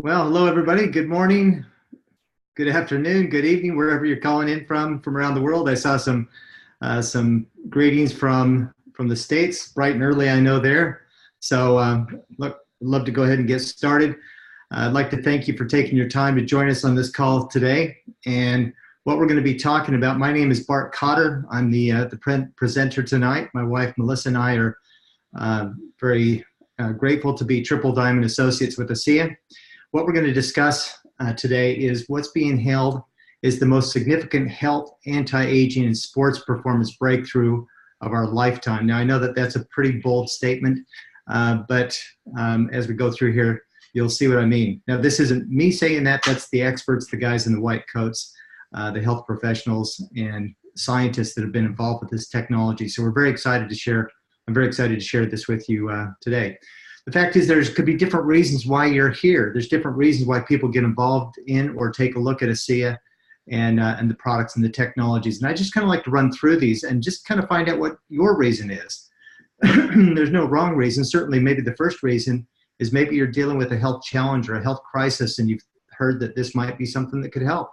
Well, hello everybody. Good morning, good afternoon, good evening, wherever you're calling in from around the world. I saw some greetings from the States, bright and early, I know there. So look, I'd love to go ahead and get started. I'd like to thank you for taking your time to join us on this call today. And what we're going to be talking about, my name is Bart Kotter. I'm the presenter tonight. My wife Melissa and I are very grateful to be Triple Diamond Associates with ASEA. What we're going to discuss today is what's being hailed is the most significant health, anti-aging, and sports performance breakthrough of our lifetime. Now, I know that that's a pretty bold statement, but as we go through here, you'll see what I mean. Now, this isn't me saying that. That's the experts, the guys in the white coats, the health professionals and scientists that have been involved with this technology. So we're very excited to share. I'm very excited to share this with you today. The fact is there could be different reasons why you're here. There's different reasons why people get involved in or take a look at ASEA and the products and the technologies. And I just kind of like to run through these and just kind of find out what your reason is. There's no wrong reason. Certainly maybe the first reason is maybe you're dealing with a health challenge or a health crisis and you've heard that this might be something that could help.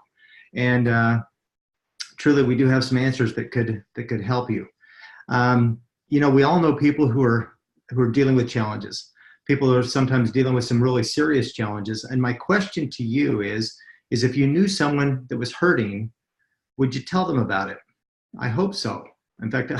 And truly we do have some answers that could help you. You know, we all know people who are dealing with challenges. People are sometimes dealing with some really serious challenges. And my question to you is if you knew someone that was hurting, would you tell them about it? I hope so. In fact,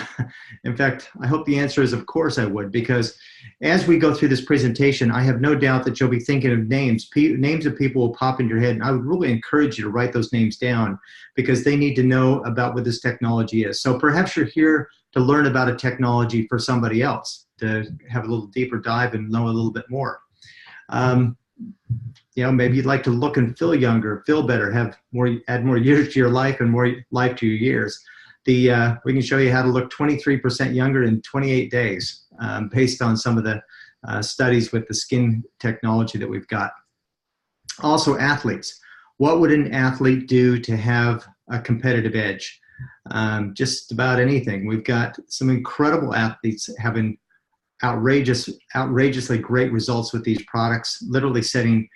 I hope the answer is of course I would, because as we go through this presentation, I have no doubt that you'll be thinking of names. Names of people will pop in your head, and I would really encourage you to write those names down because they need to know about what this technology is. So perhaps you're here to learn about a technology for somebody else, to have a little deeper dive and know a little bit more. You know, maybe you'd like to look and feel younger, feel better, add more years to your life and more life to your years. We can show you how to look 23% younger in 28 days based on some of the studies with the skin technology that we've got. Also, athletes. What would an athlete do to have a competitive edge? Just about anything. We've got some incredible athletes having outrageously great results with these products, literally setting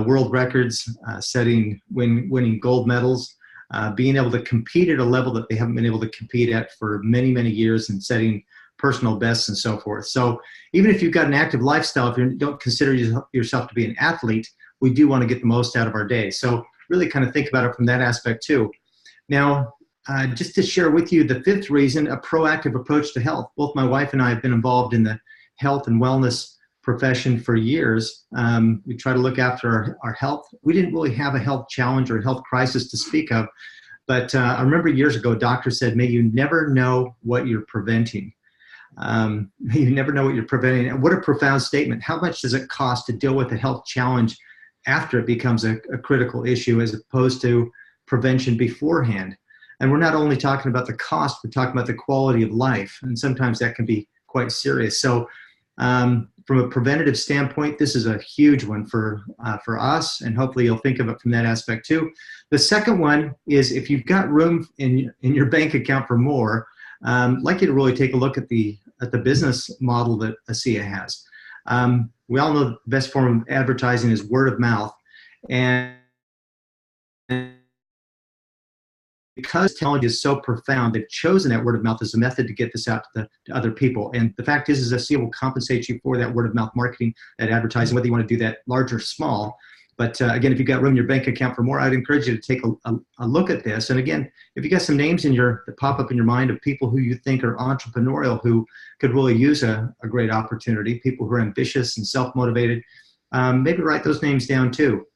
world records, winning gold medals, being able to compete at a level that they haven't been able to compete at for many, many years and setting personal bests and so forth. So even if you've got an active lifestyle, if you don't consider yourself to be an athlete, we do want to get the most out of our day. So really kind of think about it from that aspect too. Now, just to share with you the fifth reason, a proactive approach to health. Both my wife and I have been involved in the health and wellness profession for years. We try to look after our health. We didn't really have a health challenge or a health crisis to speak of, but I remember years ago, a doctor said, may you never know what you're preventing. May you never know what you're preventing. And what a profound statement. How much does it cost to deal with a health challenge after it becomes a critical issue as opposed to prevention beforehand? And we're not only talking about the cost, we're talking about the quality of life. And sometimes that can be quite serious. So from a preventative standpoint, this is a huge one for us, and hopefully you'll think of it from that aspect too. The second one is if you've got room in your bank account for more, I'd like you to really take a look at the business model that ASEA has. We all know the best form of advertising is word of mouth, and because technology is so profound, they've chosen that word of mouth as a method to get this out to other people. And the fact is ASEA will compensate you for that word of mouth marketing, that advertising, whether you want to do that large or small. But again, if you've got room in your bank account for more, I'd encourage you to take a look at this. And again, if you got some names that pop up in your mind of people who you think are entrepreneurial, who could really use a great opportunity, people who are ambitious and self-motivated, maybe write those names down too.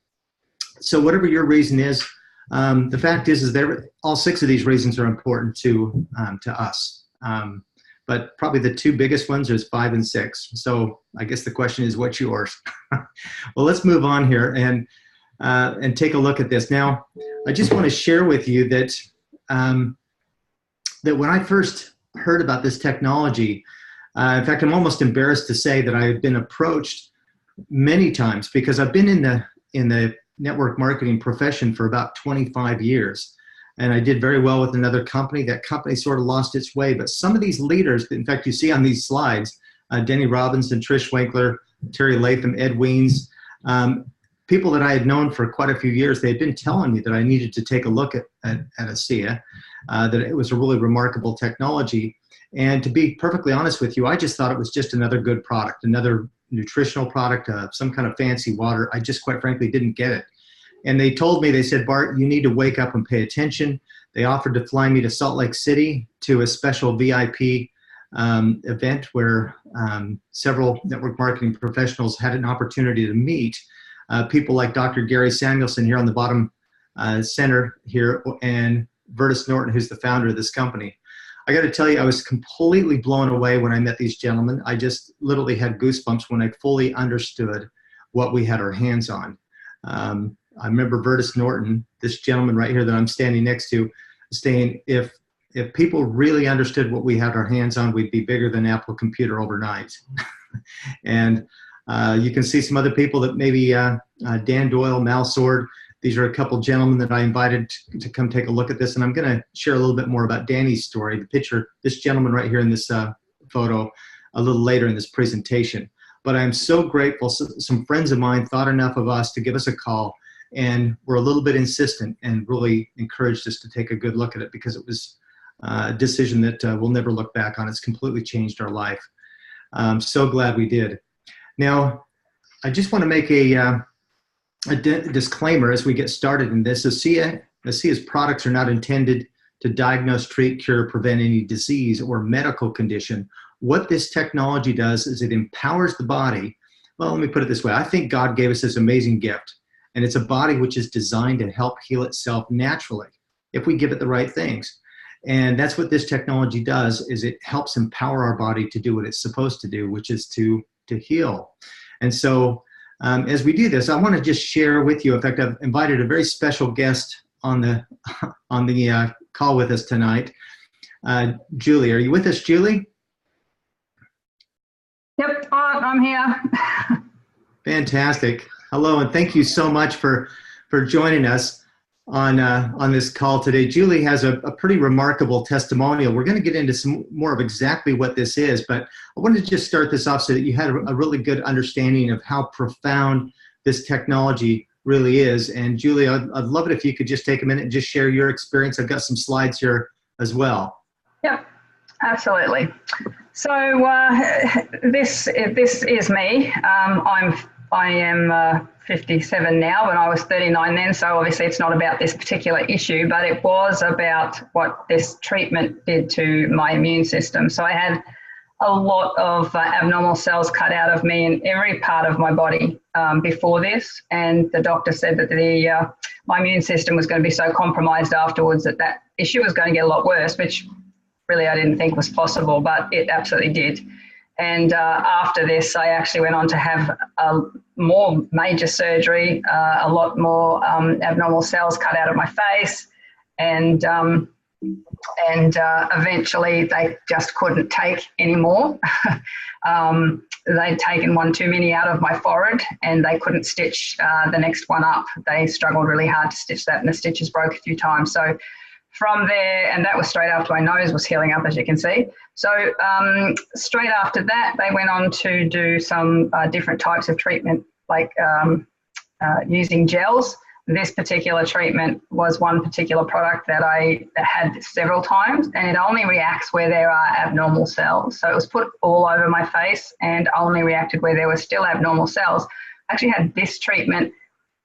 So whatever your reason is, the fact is all six of these reasons are important to us. But probably the two biggest ones is 5 and 6. So I guess the question is, what's yours? Well, let's move on here and take a look at this. Now, I just want to share with you that that when I first heard about this technology, in fact, I'm almost embarrassed to say that I have been approached many times because I've been in the network marketing profession for about 25 years. And I did very well with another company. That company sort of lost its way. But some of these leaders, in fact, you see on these slides, Denny Robinson, Trish Winkler, Terry Latham, Ed Weens, people that I had known for quite a few years, they had been telling me that I needed to take a look at ASEA, that it was a really remarkable technology. And to be perfectly honest with you, I just thought it was just another good product, another nutritional product, some kind of fancy water. I just quite frankly didn't get it. And they told me, they said, Bart, you need to wake up and pay attention. They offered to fly me to Salt Lake City to a special VIP event where several network marketing professionals had an opportunity to meet people like Dr. Gary Samuelson here on the bottom center here, and Vertus Norton, who's the founder of this company. I got to tell you, I was completely blown away when I met these gentlemen. I just literally had goosebumps when I fully understood what we had our hands on. I remember Vertus Norton, this gentleman right here that I'm standing next to, saying, if people really understood what we had our hands on, we'd be bigger than Apple Computer overnight. And you can see some other people that maybe Dan Doyle, Mal Sword. These are a couple gentlemen that I invited to come take a look at this. And I'm going to share a little bit more about Danny's story, the picture, this gentleman right here in this photo, a little later in this presentation. But I'm so grateful. Some friends of mine thought enough of us to give us a call, and were a little bit insistent and really encouraged us to take a good look at it, because it was a decision that we'll never look back on. It's completely changed our life. I'm so glad we did. Now, I just want to make a disclaimer as we get started in this. ASEA's products are not intended to diagnose, treat, cure, prevent any disease or medical condition. What this technology does is it empowers the body. Well, let me put it this way. I think God gave us this amazing gift, and it's a body which is designed to help heal itself naturally if we give it the right things. And that's what this technology does, is it helps empower our body to do what it's supposed to do, which is to heal. And so as we do this, I want to just share with you, in fact, I've invited a very special guest on the call with us tonight. Julie, are you with us, Julie? Yep, I'm here. Fantastic. Hello, and thank you so much for joining us on this call today. Julie has a pretty remarkable testimonial. We're going to get into some more of exactly what this is, but I wanted to just start this off so that you had a really good understanding of how profound this technology really is. And Julie, I'd love it if you could just take a minute and just share your experience. I've got some slides here as well. Yep, absolutely. So this is me. I am 57 now, but I was 39 then, so obviously it's not about this particular issue, but it was about what this treatment did to my immune system. So I had a lot of abnormal cells cut out of me in every part of my body before this, and the doctor said that my immune system was going to be so compromised afterwards that issue was going to get a lot worse, which really I didn't think was possible, but it absolutely did. And after this, I actually went on to have more major surgery, a lot more abnormal cells cut out of my face, and eventually they just couldn't take anymore. They'd taken one too many out of my forehead, and they couldn't stitch the next one up. They struggled really hard to stitch that, and the stitches broke a few times. So from there, and that was straight after my nose was healing up, as you can see. So straight after that, they went on to do some different types of treatment, like using gels. This particular treatment was one particular product that I had several times, and it only reacts where there are abnormal cells. So it was put all over my face and only reacted where there were still abnormal cells. I actually had this treatment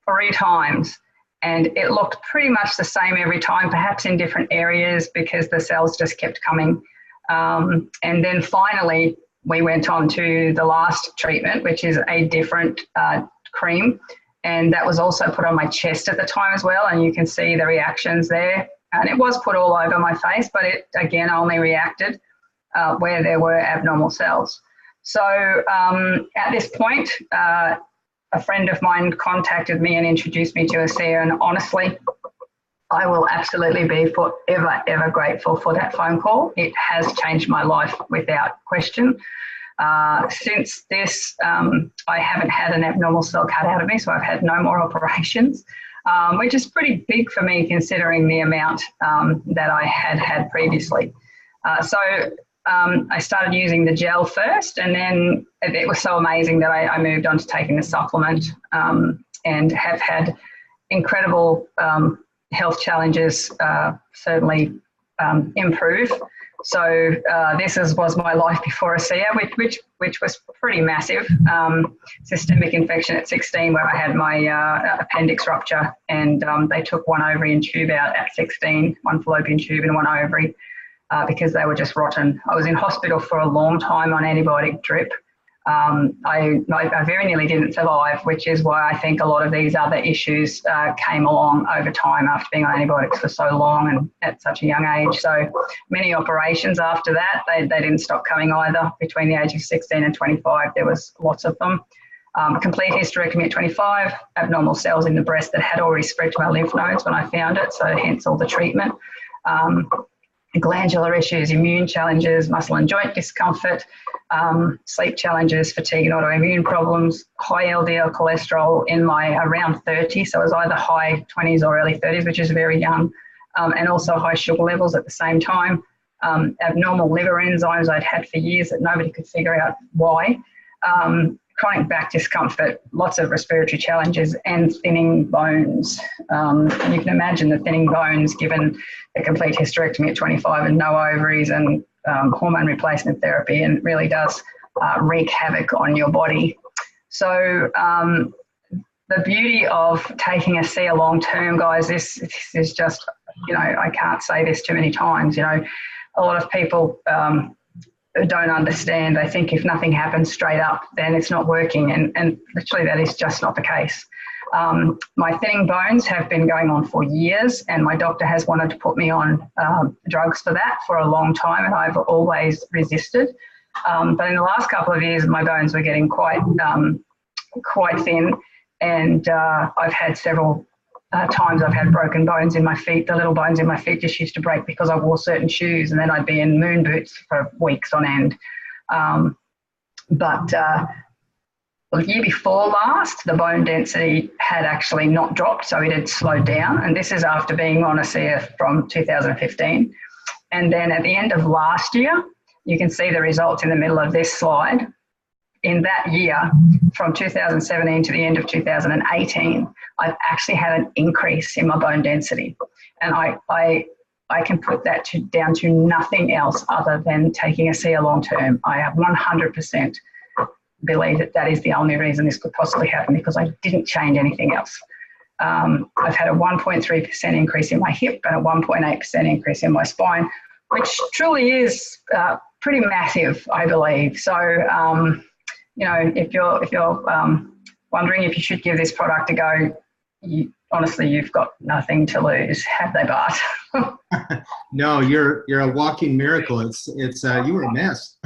3 times. And it looked pretty much the same every time, perhaps in different areas, because the cells just kept coming. And then finally, we went on to the last treatment, which is a different cream. And that was also put on my chest at the time as well. And you can see the reactions there. And it was put all over my face, but it, again, only reacted where there were abnormal cells. So at this point, a friend of mine contacted me and introduced me to ASEA, and honestly, I will absolutely be forever, ever grateful for that phone call. It has changed my life without question. Since this, I haven't had an abnormal cell cut out of me, so I've had no more operations, which is pretty big for me considering the amount that I had previously. So I started using the gel first, and then it was so amazing that I moved on to taking the supplement, and have had incredible health challenges certainly improve. So was my life before ASEA, which was pretty massive. Systemic infection at 16, where I had my appendix rupture, and they took one ovary and tube out at 16, one fallopian tube and one ovary, because they were just rotten. I was in hospital for a long time on antibiotic drip. I very nearly didn't survive, which is why I think a lot of these other issues came along over time after being on antibiotics for so long and at such a young age. So many operations after that, they didn't stop coming either. Between the age of 16 and 25, there was lots of them. Complete hysterectomy at 25, abnormal cells in the breast that had already spread to my lymph nodes when I found it, so hence all the treatment. Glandular issues, immune challenges, muscle and joint discomfort, sleep challenges, fatigue and autoimmune problems, high LDL cholesterol in my around 30, so it was either high 20s or early 30s, which is very young, and also high sugar levels at the same time, abnormal liver enzymes I'd had for years that nobody could figure out why, chronic back discomfort, lots of respiratory challenges, and thinning bones. And you can imagine the thinning bones given a complete hysterectomy at 25 and no ovaries and hormone replacement therapy, and it really does wreak havoc on your body. So the beauty of taking ASEA long term, guys, this is just, I can't say this too many times. A lot of people don't understand. They think if nothing happens straight up, then it's not working, and literally that is just not the case. My thinning bones have been going on for years, and my doctor has wanted to put me on drugs for that for a long time, and I've always resisted. But in the last couple of years, my bones were getting quite thin, and I've had several times I've had broken bones in my feet. The little bones in my feet just used to break because I wore certain shoes, and then I'd be in moon boots for weeks on end. But the year before last, the bone density had actually not dropped, so it had slowed down. And this is after being on ASEA from 2015. And then at the end of last year, you can see the results in the middle of this slide. In that year, from 2017 to the end of 2018, I've actually had an increase in my bone density. And I can put that down to nothing else other than taking ASEA long term. I have 100% believe that is the only reason this could possibly happen, because I didn't change anything else. I've had a 1.3% increase in my hip and a 1.8% increase in my spine, which truly is pretty massive, I believe. So, if you're wondering if you should give this product a go, honestly, you've got nothing to lose, have they, Bart? No, you're a walking miracle. It's you were a mess.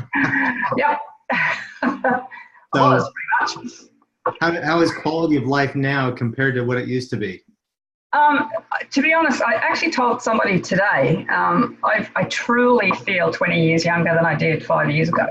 Yep. So, how is quality of life now compared to what it used to be? To be honest, I actually told somebody today, I truly feel 20 years younger than I did 5 years ago.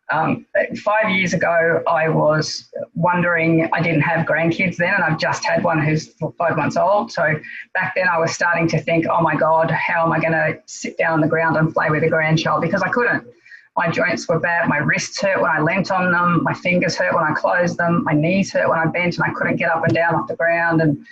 5 years ago, I was wondering, I didn't have grandkids then, and I've just had one who's 5 months old. So back then I was starting to think, oh my God, how am I going to sit down on the ground and play with a grandchild? Because I couldn't. My joints were bad. My wrists hurt when I leant on them. My fingers hurt when I closed them. My knees hurt when I bent, and I couldn't get up and down off the ground. And,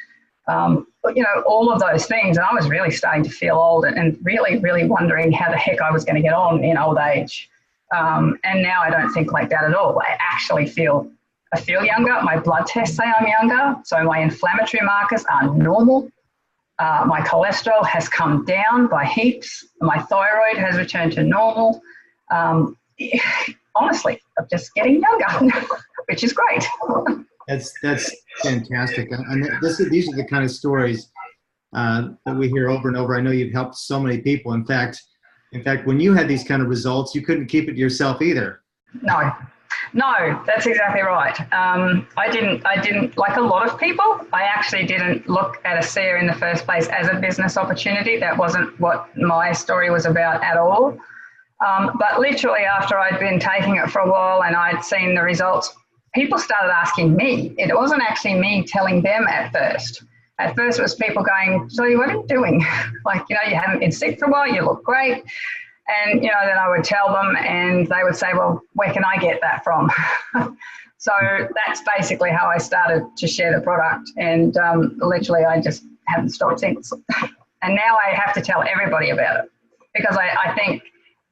all of those things. And I was really starting to feel old and really, really wondering how the heck I was going to get on in old age. And now I don't think like that at all. I actually feel younger. My blood tests say I'm younger. So my inflammatory markers are normal. My cholesterol has come down by heaps. My thyroid has returned to normal. Honestly, I'm just getting younger, which is great. That's fantastic. And these are the kind of stories that we hear over and over. I know you've helped so many people. In fact, when you had these kind of results, you couldn't keep it to yourself either. No, that's exactly right. I didn't, like a lot of people, I actually didn't look at ASEA in the first place as a business opportunity. That wasn't what my story was about at all. But literally after I'd been taking it for a while and I'd seen the results, people started asking me. It wasn't actually me telling them at first. At first it was people going, so what are you doing? You haven't been sick for a while, you look great. And, then I would tell them and they would say, well, where can I get that from? So that's basically how I started to share the product. And literally, I just haven't stopped since. And now I have to tell everybody about it because I think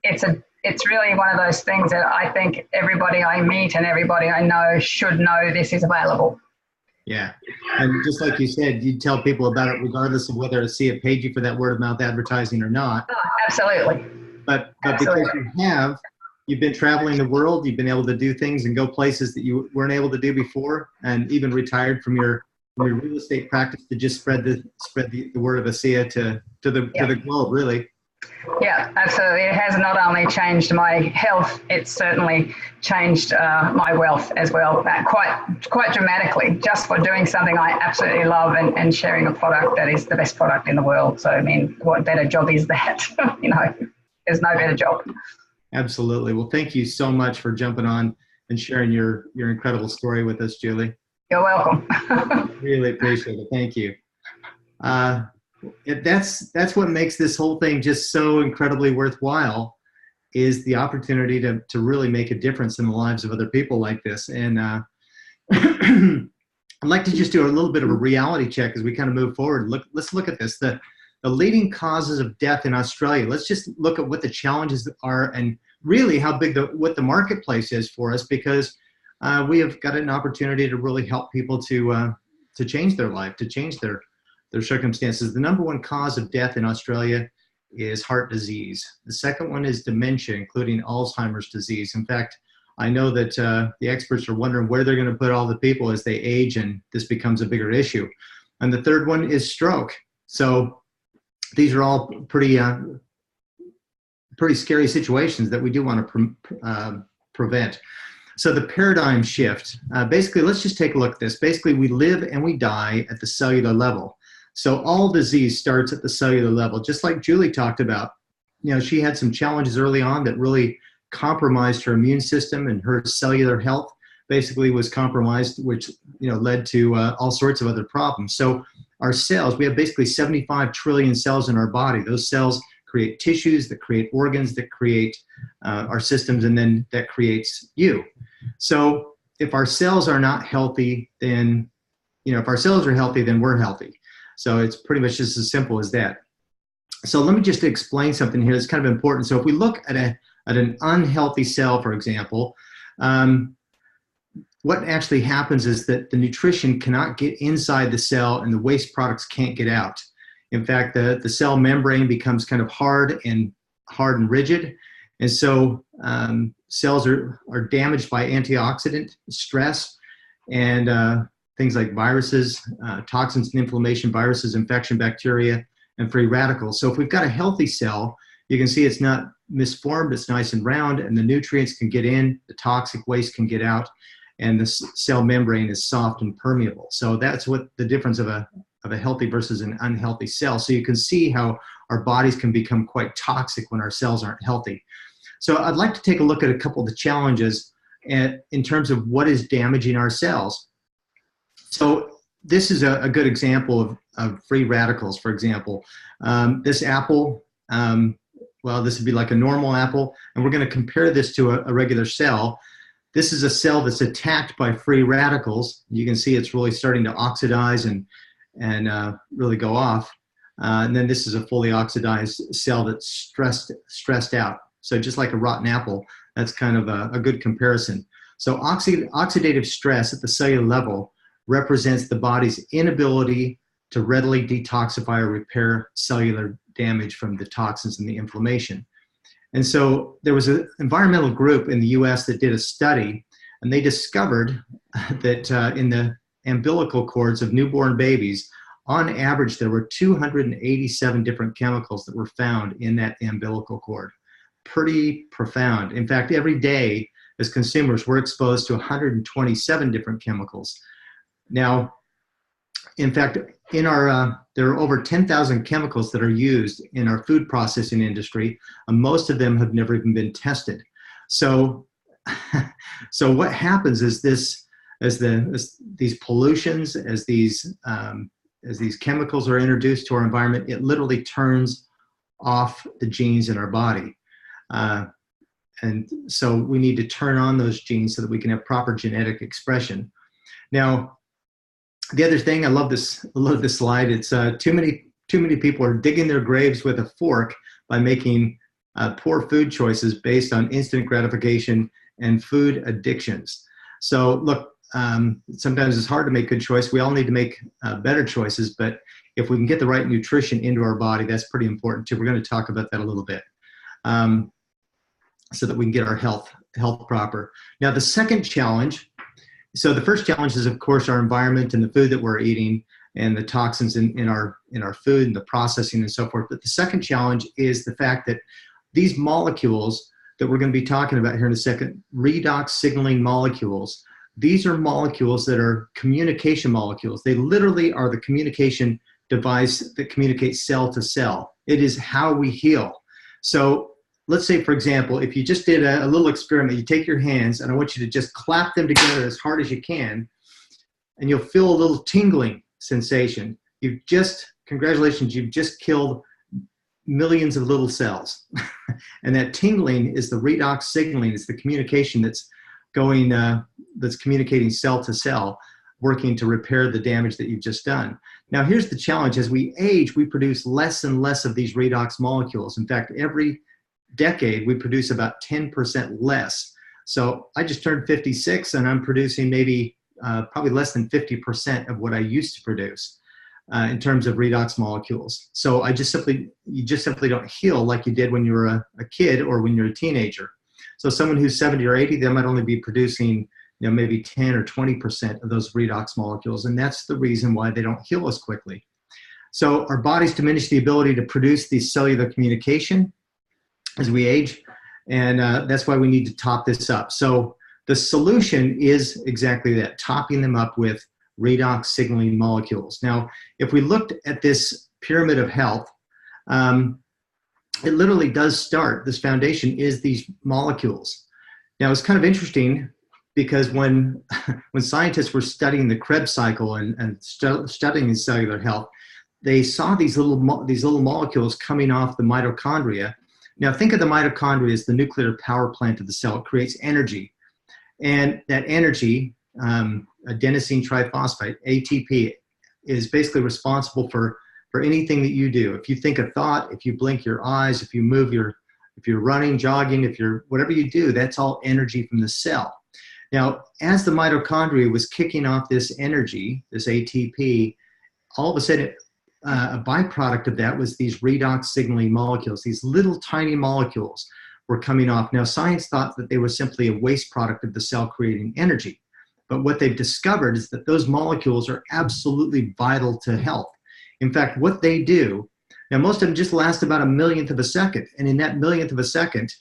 it's really one of those things that I think everybody I meet and everybody I know should know this is available. Yeah. And just like you said, you tell people about it regardless of whether ASEA paid you for that word of mouth advertising or not. Oh, absolutely. But Absolutely. because you've been traveling the world, you've been able to do things and go places that you weren't able to do before, and even retired from your real estate practice to just spread the word of ASEA to the globe, really. Yeah, absolutely. It has not only changed my health, it's certainly changed my wealth as well, quite dramatically, just for doing something I absolutely love and sharing a product that is the best product in the world. So, I mean, what better job is that? There's no better job. Absolutely. Well, thank you so much for jumping on and sharing your incredible story with us, Julie. You're welcome. Really appreciate it. Thank you. That's what makes this whole thing just so incredibly worthwhile, is the opportunity to really make a difference in the lives of other people like this. And I'd like to just do a little bit of a reality check as we kind of move forward. Let's look at this. The leading causes of death in Australia. Let's just look at what the challenges are and really how big what the marketplace is for us, because we have got an opportunity to really help people to change their life, to change their circumstances. The number one cause of death in Australia is heart disease. The second one is dementia, including Alzheimer's disease. In fact, I know that the experts are wondering where they're going to put all the people as they age and this becomes a bigger issue. And the third one is stroke. So these are all pretty scary situations that we do want to prevent. So the paradigm shift, basically, let's just take a look at this. Basically, we live and we die at the cellular level. So all disease starts at the cellular level, just like Julie talked about. She had some challenges early on that really compromised her immune system, and her cellular health basically was compromised, which led to all sorts of other problems. So our cells, we have basically 75 trillion cells in our body. Those cells create tissues, that create organs, that create our systems, and then that creates you. So if our cells are not healthy, then, if our cells are healthy, then we're healthy. So it's pretty much just as simple as that. So let me just explain something here that's kind of important. So if we look at an unhealthy cell, for example, what actually happens is that the nutrition cannot get inside the cell and the waste products can't get out. In fact, the cell membrane becomes kind of hard and rigid. And so cells are damaged by antioxidant stress and things like viruses, toxins and inflammation, viruses, infection, bacteria, and free radicals. So if we've got a healthy cell, you can see it's not misformed, it's nice and round, and the nutrients can get in, the toxic waste can get out, and the cell membrane is soft and permeable. So that's what the difference of a healthy versus an unhealthy cell. So you can see how our bodies can become quite toxic when our cells aren't healthy. So I'd like to take a look at a couple of the challenges in terms of what is damaging our cells. So this is a good example of free radicals, for example. This apple, this would be like a normal apple, and we're going to compare this to a regular cell. This is a cell that's attacked by free radicals. You can see it's really starting to oxidize and really go off. And then this is a fully oxidized cell that's stressed out. So just like a rotten apple, that's kind of a good comparison. So oxidative stress at the cellular level represents the body's inability to readily detoxify or repair cellular damage from the toxins and the inflammation. And so there was an environmental group in the US that did a study, and they discovered that in the umbilical cords of newborn babies, on average, there were 287 different chemicals that were found in that umbilical cord. Pretty profound. In fact, every day as consumers, we're exposed to 127 different chemicals. Now, in fact, there are over 10,000 chemicals that are used in our food processing industry, and most of them have never even been tested. So what happens is as these pollutions, as these chemicals are introduced to our environment, it literally turns off the genes in our body. And so we need to turn on those genes so that we can have proper genetic expression. Now, the other thing, I love this slide. It's too many people are digging their graves with a fork by making poor food choices based on instant gratification and food addictions. So look, sometimes it's hard to make good choices. We all need to make better choices, but if we can get the right nutrition into our body, that's pretty important too. We're going to talk about that a little bit, so that we can get our health proper. Now, the second challenge, so the first challenge is, of course, our environment and the food that we're eating and the toxins in our food and the processing and so forth. But the second challenge is the fact that these molecules that we're going to be talking about here in a second, redox signaling molecules, these are molecules that are communication molecules. They literally are the communication device that communicates cell to cell. It is how we heal. So let's say, for example, if you just did a little experiment, you take your hands and I want you to just clap them together as hard as you can, and you'll feel a little tingling sensation. Congratulations, you've just killed millions of little cells. And that tingling is the redox signaling. It's the communication that's communicating cell to cell, working to repair the damage that you've just done. Now, here's the challenge. As we age, we produce less and less of these redox molecules. In fact, every decade, we produce about 10% less. So I just turned 56 and I'm producing maybe probably less than 50% of what I used to produce in terms of redox molecules. So you just simply don't heal like you did when you were a kid or when you're a teenager. So someone who's 70 or 80, they might only be producing maybe 10 or 20% of those redox molecules. And that's the reason why they don't heal as quickly. So our bodies diminish the ability to produce the cellular communication as we age. And that's why we need to top this up. So the solution is exactly that, topping them up with redox signaling molecules. Now, if we looked at this pyramid of health, it literally does start, this foundation is these molecules. Now, it's kind of interesting because when scientists were studying the Krebs cycle and studying cellular health, they saw these little molecules coming off the mitochondria. Now, think of the mitochondria as the nuclear power plant of the cell. It creates energy. And that energy, adenosine triphosphate, ATP, is basically responsible for anything that you do. If you think a thought, if you blink your eyes, if you move if you're running, jogging, whatever you do, that's all energy from the cell. Now, as the mitochondria was kicking off this energy, this ATP, all of a sudden, a byproduct of that was these redox signaling molecules. These little tiny molecules were coming off. Now, science thought that they were simply a waste product of the cell creating energy. But what they've discovered is that those molecules are absolutely vital to health. In fact, what they do, now most of them just last about a millionth of a second. And in that millionth of a second,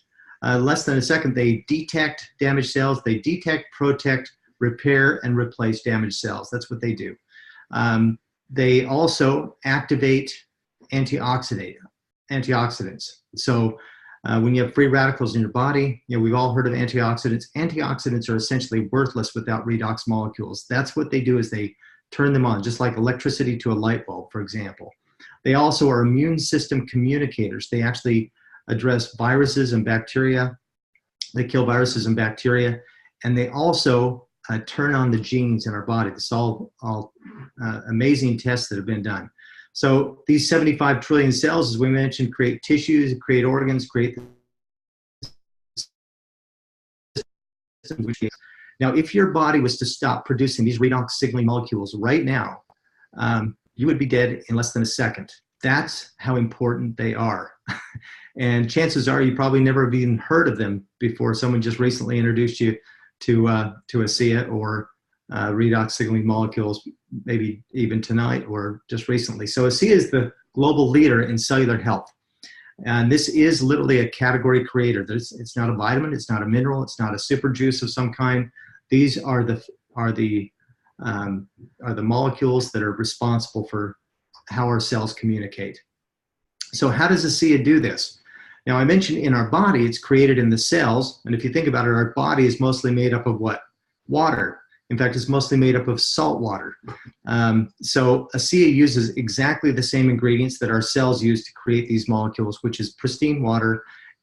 less than a second, they detect damaged cells. They detect, protect, repair, and replace damaged cells. That's what they do. They also activate antioxidants. So when you have free radicals in your body, we've all heard of antioxidants. Antioxidants are essentially worthless without redox molecules. That's what they do, is they turn them on, just like electricity to a light bulb, for example. They also are immune system communicators. They actually address viruses and bacteria. They kill viruses and bacteria. And they also turn on the genes in our body. This is all amazing tests that have been done. So these 75 trillion cells, as we mentioned, create tissues, create organs, create systems. Now, if your body was to stop producing these redox signaling molecules right now, you would be dead in less than a second. That's how important they are. And chances are you probably never have even heard of them before someone just recently introduced you to ASEA or redox signaling molecules, maybe even tonight or just recently. So ASEA is the global leader in cellular health. And this is literally a category creator. It's not a vitamin, it's not a mineral, it's not a super juice of some kind. These are the molecules that are responsible for how our cells communicate. So how does ASEA do this? Now, I mentioned in our body, it's created in the cells. And if you think about it, our body is mostly made up of what? Water. In fact, it's mostly made up of salt water. So ASEA uses exactly the same ingredients that our cells use to create these molecules, which is pristine water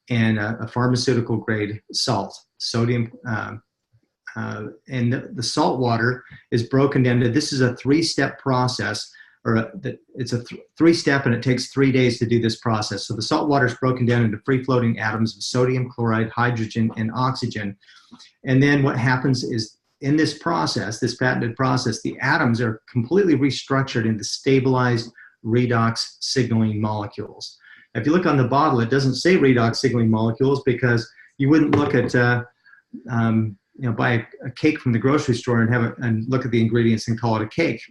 and a pharmaceutical grade salt, sodium. And the salt water is broken down to, this is a 3-step process, or it's a 3-step, and it takes 3 days to do this process. So the salt water is broken down into free-floating atoms of sodium chloride, hydrogen, and oxygen. And then what happens is, in this process, this patented process, the atoms are completely restructured into stabilized redox signaling molecules. If you look on the bottle, it doesn't say redox signaling molecules, because you wouldn't look at, buy a cake from the grocery store and look at the ingredients and call it a cake.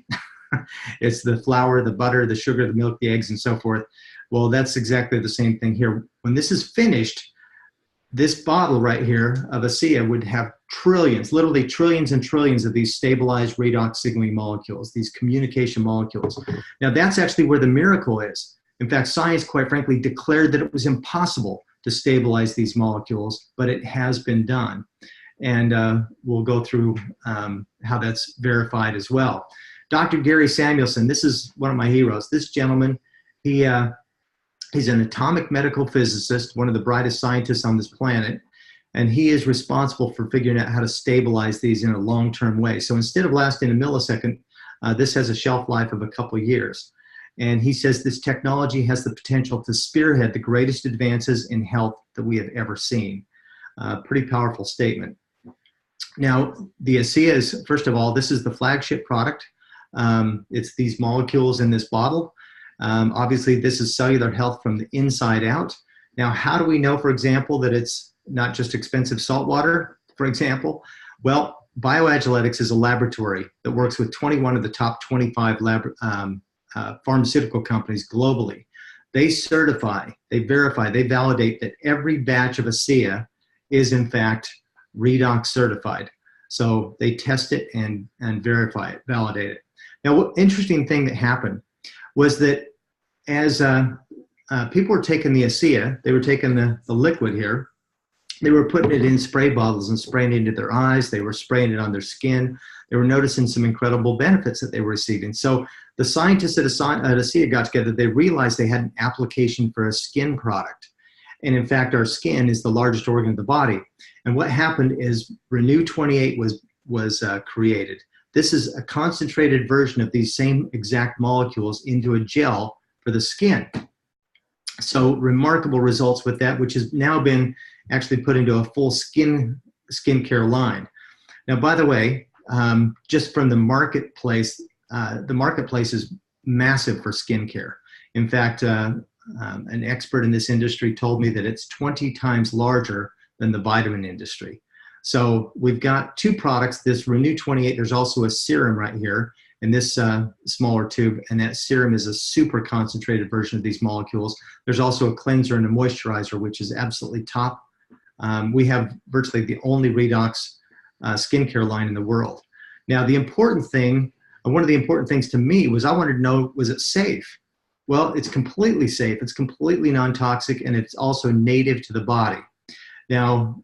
It's the flour, the butter, the sugar, the milk, the eggs, and so forth. Well, that's exactly the same thing here. When this is finished, this bottle right here of ASEA would have trillions, literally trillions and trillions of these stabilized redox signaling molecules, these communication molecules. Now, that's actually where the miracle is. In fact, science, quite frankly, declared that it was impossible to stabilize these molecules, but it has been done. And we'll go through how that's verified as well. Dr. Gary Samuelson, this is one of my heroes. This gentleman, he's an atomic medical physicist, one of the brightest scientists on this planet, and he is responsible for figuring out how to stabilize these in a long-term way. So instead of lasting a millisecond, this has a shelf life of a couple years. And he says this technology has the potential to spearhead the greatest advances in health that we have ever seen. Pretty powerful statement. Now, the ASEA'S, first of all, this is the flagship product. It's these molecules in this bottle. Obviously, this is cellular health from the inside out. Now, how do we know, for example, that it's not just expensive salt water, for example? Well, Bioagiletics is a laboratory that works with 21 of the top 25 pharmaceutical companies globally. They certify, they verify, they validate that every batch of ASEA is, in fact, Redox certified. So they test it and verify it, validate it. Now, what interesting thing that happened was that as people were taking the ASEA, they were taking the liquid here, they were putting it in spray bottles and spraying it into their eyes, they were spraying it on their skin, they were noticing some incredible benefits that they were receiving. So the scientists at ASEA got together, they realized they had an application for a skin product. And in fact, our skin is the largest organ of the body. And what happened is Renew 28 was created. This is a concentrated version of these same exact molecules into a gel for the skin. So remarkable results with that, which has now been actually put into a full skincare line. Now, by the way, just from the marketplace is massive for skincare. In fact, an expert in this industry told me that it's 20 times larger than the vitamin industry. So we've got 2 products, this Renew 28, there's also a serum right here in this smaller tube, and that serum is a super concentrated version of these molecules. There's also a cleanser and a moisturizer, which is absolutely top. We have virtually the only Redox skincare line in the world. Now, the important thing, one of the important things to me was I wanted to know, was it safe? Well, it's completely safe, it's completely non-toxic, and it's also native to the body. Now,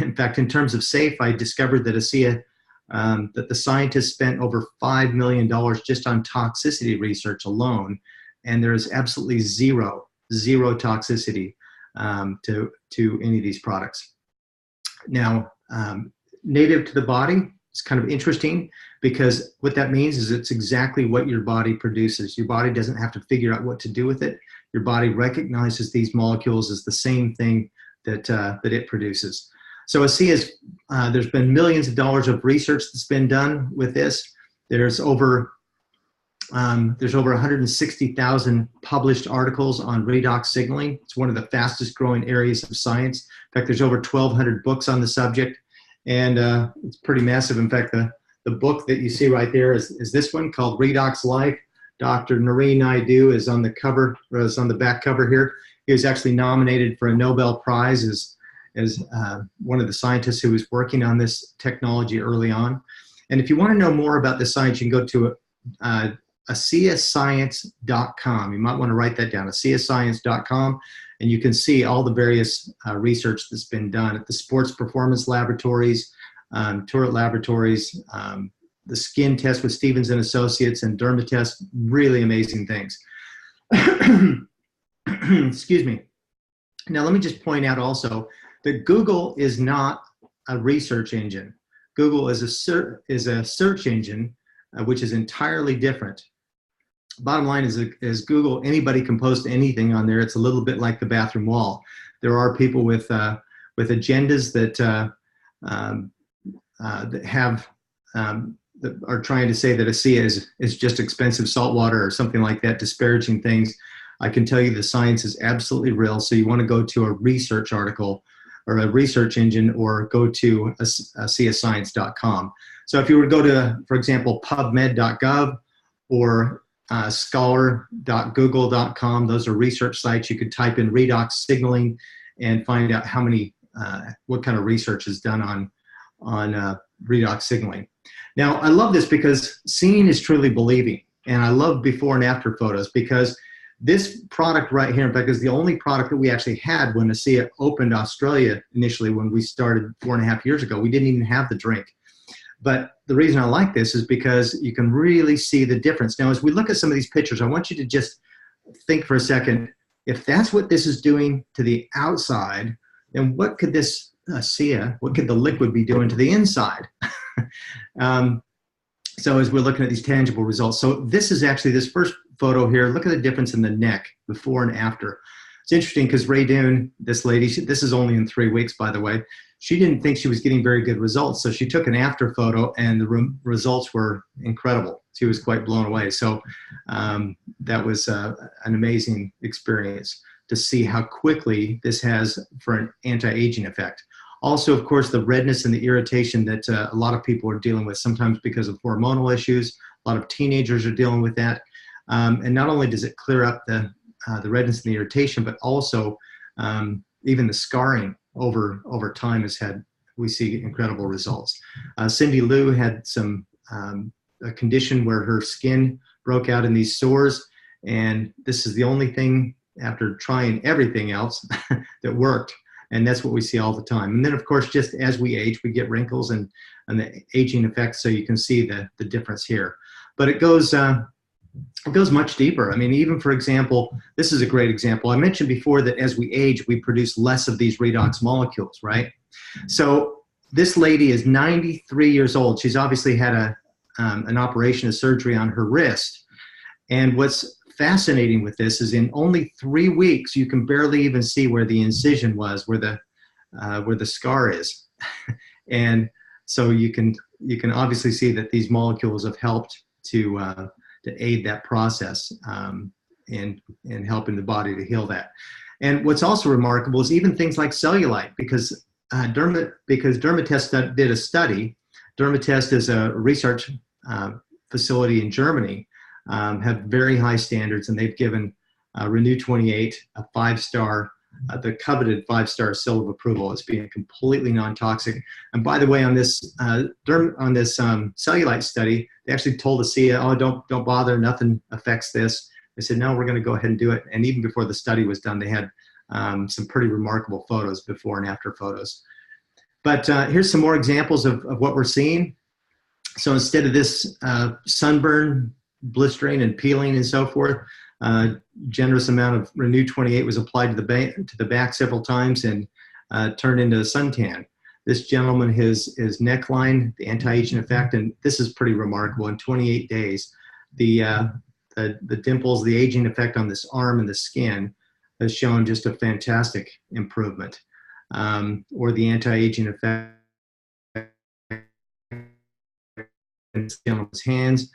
in fact, in terms of safe, I discovered that ASEA, that the scientists spent over $5 million just on toxicity research alone, and there is absolutely zero toxicity to any of these products. Now, native to the body, it's kind of interesting because what that means is it's exactly what your body produces. Your body doesn't have to figure out what to do with it. Your body recognizes these molecules as the same thing that it produces. So ASEA'S, there's been millions of dollars of research that's been done with this. There's over 160,000 published articles on redox signaling. It's one of the fastest growing areas of science. In fact, there's over 1,200 books on the subject, and it's pretty massive. In fact, the book that you see right there is this one called Redox Life. Dr. Nareen Naidu is on the cover, or is on the back cover here. He was actually nominated for a Nobel Prize as one of the scientists who was working on this technology early on. And if you want to know more about the science, you can go to ASEAScience.com. You might want to write that down, ASEAScience.com, and you can see all the various research that's been done at the Sports Performance Laboratories, Turret Laboratories, the skin test with Stevens and Associates, and Dermatest. Really amazing things. Excuse me. Now, let me just point out also that Google is not a research engine. Google is a search engine, which is entirely different. Bottom line is Google, anybody can post anything on there. It's a little bit like the bathroom wall. There are people with agendas that that are trying to say that ASEA is just expensive salt water or something like that, disparaging things. I can tell you the science is absolutely real. So you want to go to a research article or a research engine, or go to ASEAScience.com. So if you were to go to, for example, PubMed.gov or scholar.google.com, those are research sites. You could type in redox signaling and find out how many, what kind of research is done on redox signaling. Now, I love this because seeing is truly believing. And I love before and after photos, because this product right here, in fact, is the only product that we actually had when ASEA opened Australia initially, when we started 4.5 years ago. We didn't even have the drink. But the reason I like this is because you can really see the difference. Now, as we look at some of these pictures, I want you to just think for a second, if that's what this is doing to the outside, then what could this ASEA, what could the liquid be doing to the inside? So as we're looking at these tangible results, so this is actually this first photo here. Look at the difference in the neck before and after. It's interesting because Ray Doon, this lady, this is only in 3 weeks, by the way, she didn't think she was getting very good results. So she took an after photo and the results were incredible. She was quite blown away. So that was an amazing experience to see how quickly this has for an anti-aging effect. Also, of course, the redness and the irritation that a lot of people are dealing with, sometimes because of hormonal issues. A lot of teenagers are dealing with that. And not only does it clear up the redness and the irritation, but also even the scarring over time we see incredible results. Cindy Liu had a condition where her skin broke out in these sores, and this is the only thing, after trying everything else, that worked. And that's what we see all the time. And then, of course, just as we age, we get wrinkles and the aging effects. So you can see the difference here. But it goes much deeper. I mean, even, for example, this is a great example. I mentioned before that as we age, we produce less of these redox molecules, right? So this lady is 93 years old. She's obviously had an operation, a surgery on her wrist. And what's fascinating with this is in only 3 weeks, you can barely even see where the incision was, where the scar is. And so you can obviously see that these molecules have helped to aid that process and helping the body to heal that. And what's also remarkable is even things like cellulite, because Dermatest did a study. Dermatest is a research facility in Germany, have very high standards, and they've given Renew 28 a 5-star, the coveted 5-star seal of approval as being completely non-toxic. And by the way, on this cellulite study, they actually told ASEA, oh, don't bother, nothing affects this. They said, no, we're going to go ahead and do it. And even before the study was done, they had some pretty remarkable photos, before and after photos. But here's some more examples of what we're seeing. So instead of this sunburn, blistering and peeling and so forth, generous amount of Renew 28 was applied to the back several times and turned into a suntan. This gentleman, his neckline, the anti-aging effect, and this is pretty remarkable. In 28 days, the dimples, the aging effect on this arm and the skin has shown just a fantastic improvement. Or the anti-aging effect in the skin on his hands.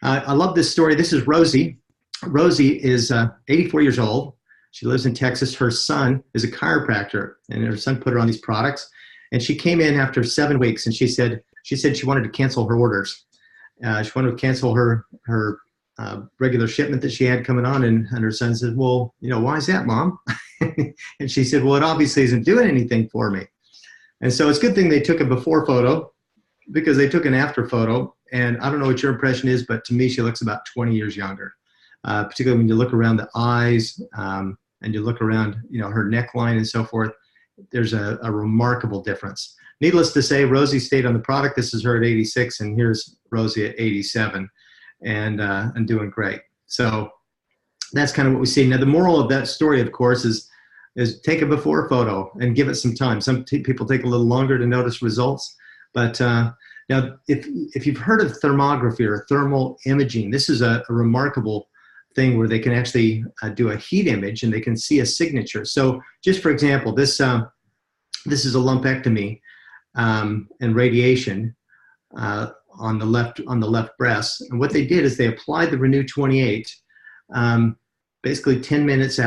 I love this story. This is Rosie. Rosie is 84 years old. She lives in Texas. Her son is a chiropractor, and her son put her on these products. And she came in after 7 weeks, and she said she wanted to cancel her orders. She wanted to cancel her regular shipment that she had coming on, and her son said, well, why is that, Mom? And she said, well, it obviously isn't doing anything for me. And so it's a good thing they took a before photo, because they took an after photo. And I don't know what your impression is, but to me, she looks about 20 years younger, particularly when you look around the eyes and you look around, her neckline and so forth. There's a remarkable difference. Needless to say, Rosie stayed on the product. This is her at 86, and here's Rosie at 87 and doing great. So that's kind of what we see. Now, the moral of that story, of course, is is take a before photo and give it some time. Some people take a little longer to notice results, but now if you've heard of thermography or thermal imaging, this is a remarkable thing where they can actually do a heat image and they can see a signature. So just for example, this is a lumpectomy and radiation on the left breast. And what they did is they applied the Renew 28 basically 10 minutes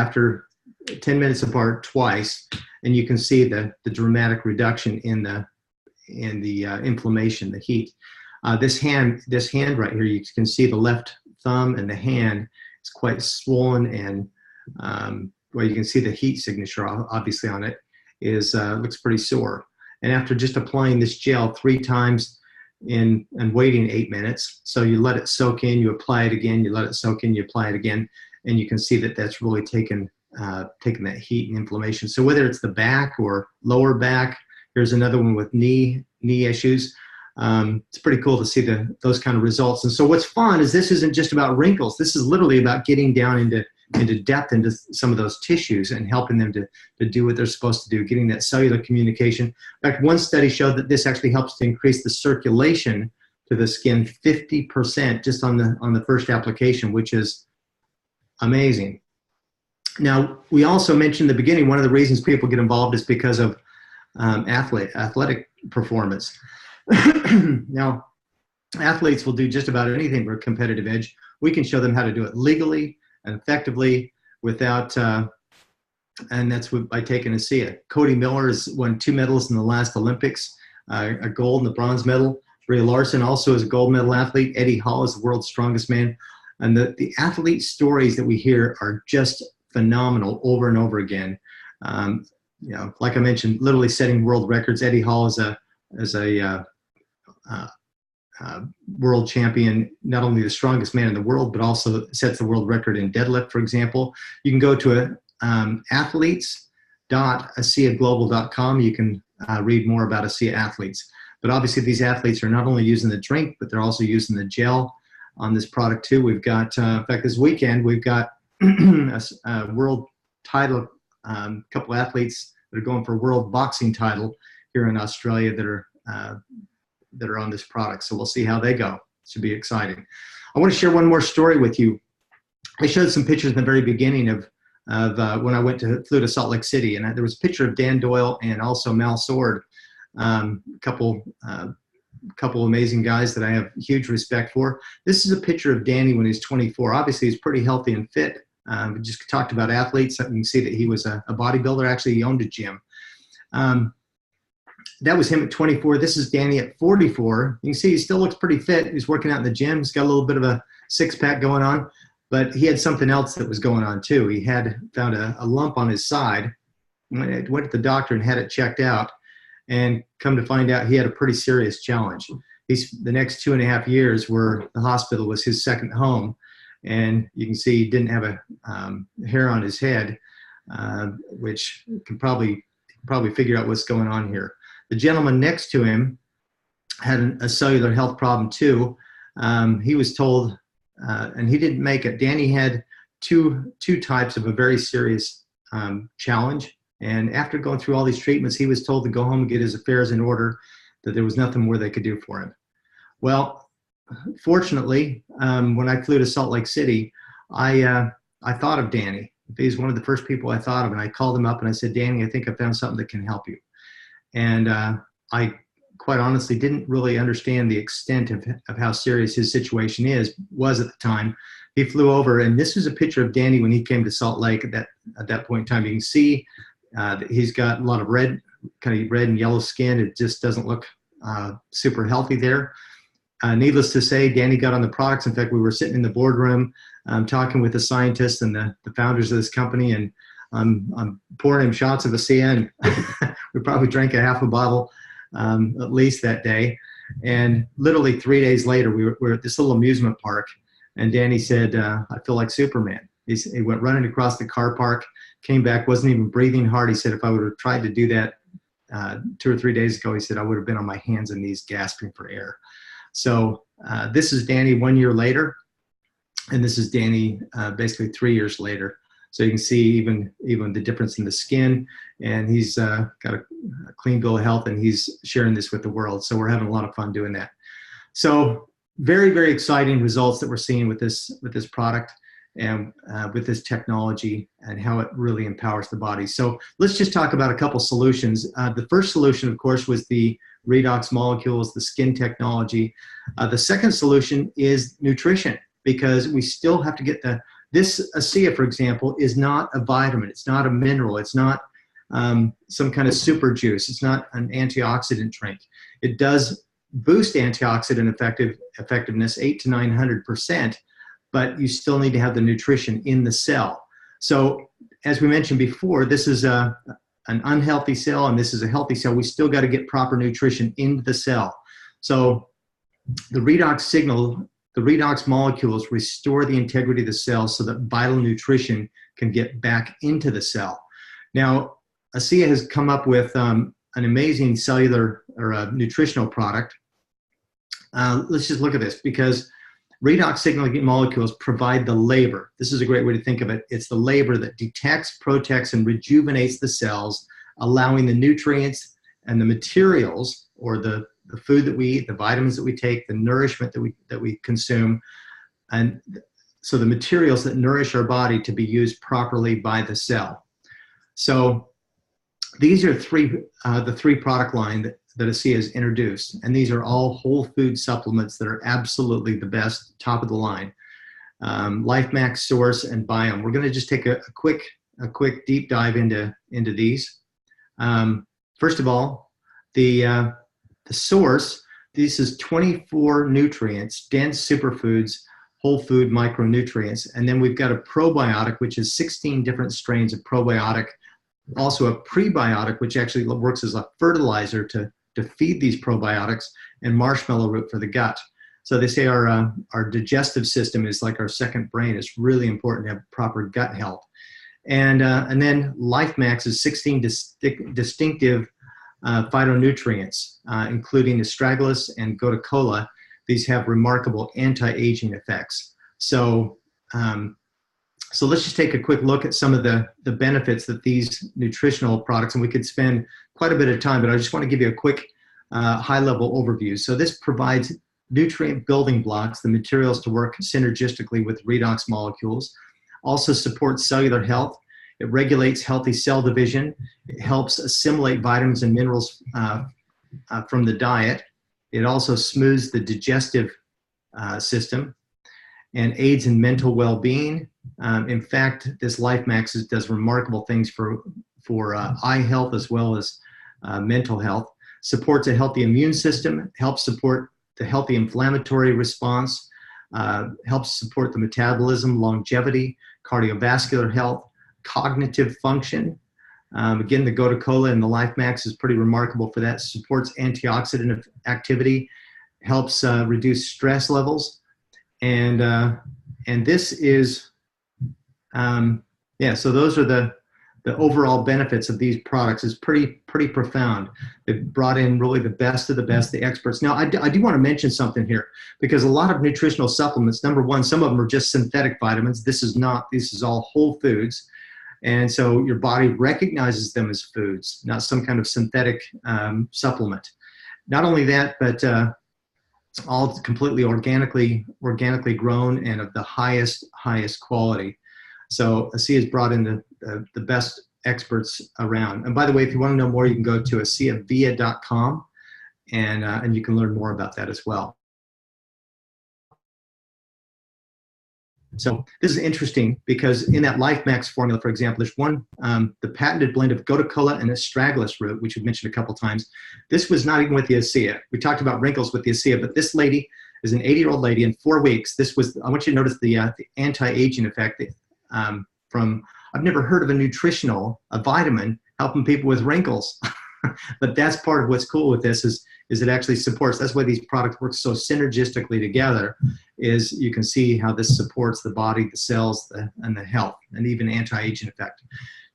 apart twice, and you can see the dramatic reduction in the inflammation, the heat. This hand right here, you can see the left thumb and the hand is quite swollen, and well, you can see the heat signature obviously on it is looks pretty sore. And after just applying this gel 3 times and waiting 8 minutes, so you let it soak in, you apply it again, you let it soak in, you apply it again, and you can see that that's really taken that heat and inflammation. So whether it's the back or lower back, here's another one with knee issues. It's pretty cool to see those kind of results. And so what's fun is this isn't just about wrinkles. This is literally about getting down into depth into some of those tissues and helping them to do what they're supposed to do, getting that cellular communication. In fact, one study showed that this actually helps to increase the circulation to the skin 50% just on the first application, which is amazing. Now, we also mentioned in the beginning, one of the reasons people get involved is because of athletic performance. Now, athletes will do just about anything for a competitive edge. We can show them how to do it legally and effectively without, and that's by taking ASEA. Cody Miller has won 2 medals in the last Olympics, a gold and a bronze medal. Ray Larson also is a gold medal athlete. Eddie Hall is the world's strongest man. And the athlete stories that we hear are just phenomenal over and over again. You know, like I mentioned, literally setting world records. Eddie Hall is a world champion, not only the strongest man in the world, but also sets the world record in deadlift, for example. You can go to athletes.aseaglobal.com. You can read more about ASEA athletes. But obviously these athletes are not only using the drink, but they're also using the gel on this product too. We've got, in fact, this weekend, we've got a world title, couple athletes that are going for a world boxing title here in Australia that are on this product. So we'll see how they go. It should be exciting. I want to share one more story with you. I showed some pictures in the very beginning of when I flew to Salt Lake City, and there was a picture of Dan Doyle and also Mal Sword, couple amazing guys that I have huge respect for. This is a picture of Danny when he's 24. Obviously, he's pretty healthy and fit. We just talked about athletes. You can see that he was a bodybuilder. Actually, he owned a gym. That was him at 24. This is Danny at 44. You can see he still looks pretty fit. He's working out in the gym. He's got a little bit of a six-pack going on, but he had something else that was going on too. He had found a lump on his side. Went to the doctor and had it checked out, and come to find out he had a pretty serious challenge. The next 2.5 years the hospital was his second home, and you can see he didn't have a hair on his head, which you can probably figure out what's going on here. The gentleman next to him had a cellular health problem too. He was told, and he didn't make it. Danny had two types of a very serious challenge. And after going through all these treatments, he was told to go home and get his affairs in order, that there was nothing more they could do for him. Well, fortunately, when I flew to Salt Lake City, I thought of Danny. He's one of the first people I thought of, and I called him up and I said, Danny, I think I found something that can help you. And I quite honestly didn't really understand the extent of how serious his situation was at the time. He flew over, and this is a picture of Danny when he came to Salt Lake at that point in time. You can see that he's got a lot of red and yellow skin. It just doesn't look super healthy there. Needless to say, Danny got on the products. In fact, we were sitting in the boardroom talking with the scientists and the founders of this company, and I'm pouring him shots of ASEA, and we probably drank a half a bottle at least that day. And literally 3 days later, we were at this little amusement park, and Danny said, I feel like Superman. He went running across the car park, came back, wasn't even breathing hard. He said, if I would have tried to do that 2 or 3 days ago, he said, I would have been on my hands and knees gasping for air. So this is Danny 1 year later, and this is Danny basically 3 years later. So you can see even the difference in the skin, and he's got a clean bill of health, and he's sharing this with the world. So we're having a lot of fun doing that. So very, very exciting results that we're seeing with this product and with this technology and how it really empowers the body. So let's just talk about a couple solutions. The first solution, of course, was the Redox molecules, the skin technology. The second solution is nutrition, because we still have to get this ASEA, for example, is not a vitamin. It's not a mineral. It's not some kind of super juice. It's not an antioxidant drink. It does boost antioxidant effectiveness 800 to 900%, but you still need to have the nutrition in the cell. So as we mentioned before, this is an unhealthy cell and this is a healthy cell. We still got to get proper nutrition into the cell. So the redox molecules restore the integrity of the cell so that vital nutrition can get back into the cell. Now, ASEA has come up with an amazing cellular or nutritional product. Let's just look at this, because redox signaling molecules provide the labor. This is a great way to think of it. It's the labor that detects, protects, and rejuvenates the cells, allowing the nutrients and the materials, or the food that we eat, the vitamins that we take, the nourishment that we consume, and so the materials that nourish our body to be used properly by the cell. So these are the three product line that ASEA has introduced, and these are all whole food supplements that are absolutely the best, top of the line. LifeMax, Source, and Biome. We're going to just take a quick deep dive into these. First of all, the Source. This is 24 nutrients, dense superfoods, whole food micronutrients, and then we've got a probiotic, which is 16 different strains of probiotic. Also a prebiotic, which actually works as a fertilizer to feed these probiotics, and marshmallow root for the gut. So they say our digestive system is like our second brain. It's really important to have proper gut health. And then LifeMax is 16 distinctive phytonutrients, including astragalus and gotu-kola. These have remarkable anti-aging effects. So let's just take a quick look at some of the benefits that these nutritional products, and we could spend quite a bit of time, but I just want to give you a quick high-level overview. So this provides nutrient building blocks, the materials to work synergistically with redox molecules, also supports cellular health. It regulates healthy cell division. It helps assimilate vitamins and minerals from the diet. It also smooths the digestive system and aids in mental well-being. In fact, this LifeMax does remarkable things for eye health as well as mental health. Supports a healthy immune system, helps support the healthy inflammatory response, helps support the metabolism, longevity, cardiovascular health, cognitive function. Again, the gotu-kola and the LifeMax is pretty remarkable for that. Supports antioxidant activity, helps reduce stress levels, and this is so those are the overall benefits of these products. Is pretty profound. They've brought in really the best of the best, the experts. Now, I do want to mention something here, because a lot of nutritional supplements, number one, some of them are just synthetic vitamins. This is not. This is all whole foods. And so your body recognizes them as foods, not some kind of synthetic supplement. Not only that, but all completely organically grown and of the highest quality. So ASEA has brought in the best experts around. And by the way, if you want to know more, you can go to ASEAVia.com and you can learn more about that as well. So this is interesting, because in that LifeMax formula, for example, there's one, the patented blend of gotu-kola and astragalus root, which we've mentioned a couple times. This was not even with the ASEA. We talked about wrinkles with the ASEA, but this lady is an 80-year-old lady in 4 weeks. This was, I want you to notice the anti-aging effect from, I've never heard of a vitamin helping people with wrinkles. But that's part of what's cool with this is it actually supports. That's why these products work so synergistically together, is you can see how this supports the body, the cells, and the health, and even anti-aging effect.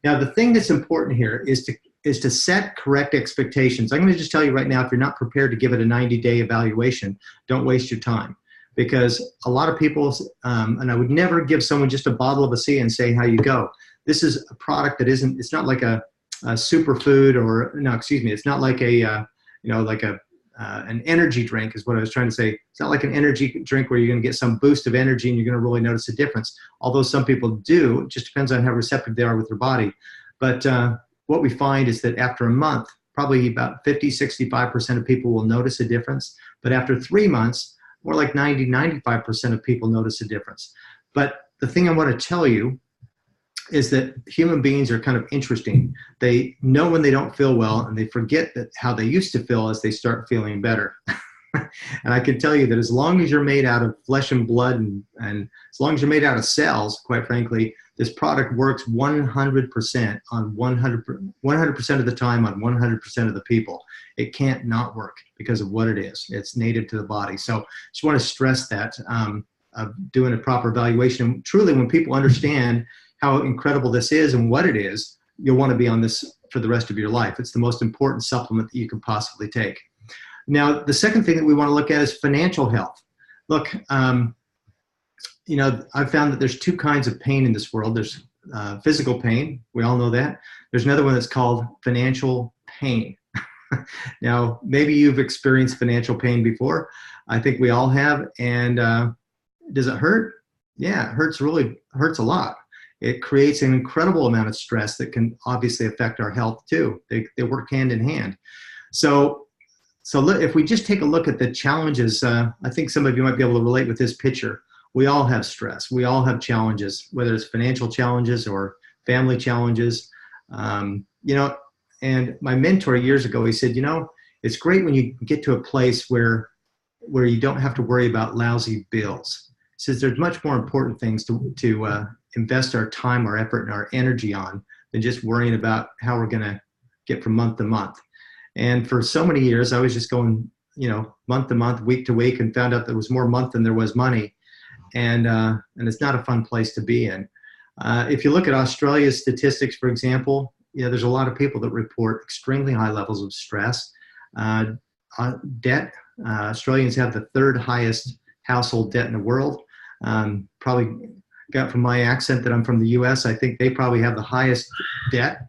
Now, the thing that's important here is to set correct expectations. I'm going to just tell you right now, if you're not prepared to give it a 90-day evaluation, don't waste your time, because a lot of people, and I would never give someone just a bottle of ASEA and say, how you go. This is a product that isn't, it's not like a superfood, or no, excuse me, it's not like a, like an energy drink is what I was trying to say. It's not like an energy drink where you're going to get some boost of energy and you're going to really notice a difference. Although some people do, it just depends on how receptive they are with their body. But what we find is that after a month, probably about 50–65% of people will notice a difference. But after 3 months, more like 90–95% of people notice a difference. But the thing I want to tell you is that human beings are kind of interesting. They know when they don't feel well, and they forget that how they used to feel as they start feeling better. And I can tell you that as long as you're made out of flesh and blood, and as long as you're made out of cells, quite frankly, this product works 100% on 100% of the time on 100% of the people. It can't not work because of what it is. It's native to the body. So just want to stress that of doing a proper evaluation. And truly, when people understand how incredible this is and what it is, you'll want to be on this for the rest of your life. It's the most important supplement that you can possibly take. Now, the second thing that we want to look at is financial health. Look, I've found that there's two kinds of pain in this world. There's physical pain. We all know that. There's another one that's called financial pain. Now, maybe you've experienced financial pain before. I think we all have. And does it hurt? Yeah, it hurts a lot. It creates an incredible amount of stress that can obviously affect our health too. They work hand in hand. So if we just take a look at the challenges, I think some of you might be able to relate with this picture. We all have stress. We all have challenges, whether it's financial challenges or family challenges. And my mentor years ago, he said, it's great when you get to a place where you don't have to worry about lousy bills. He says there's much more important things to invest our time, our effort, and our energy on than just worrying about how we're going to get from month to month. And for so many years, I was just going, month to month, week to week, and found out there was more month than there was money. And it's not a fun place to be in. If you look at Australia's statistics, for example, there's a lot of people that report extremely high levels of stress. Debt, Australians have the third highest household debt in the world. Probably got from my accent that I'm from the US, I think they probably have the highest debt.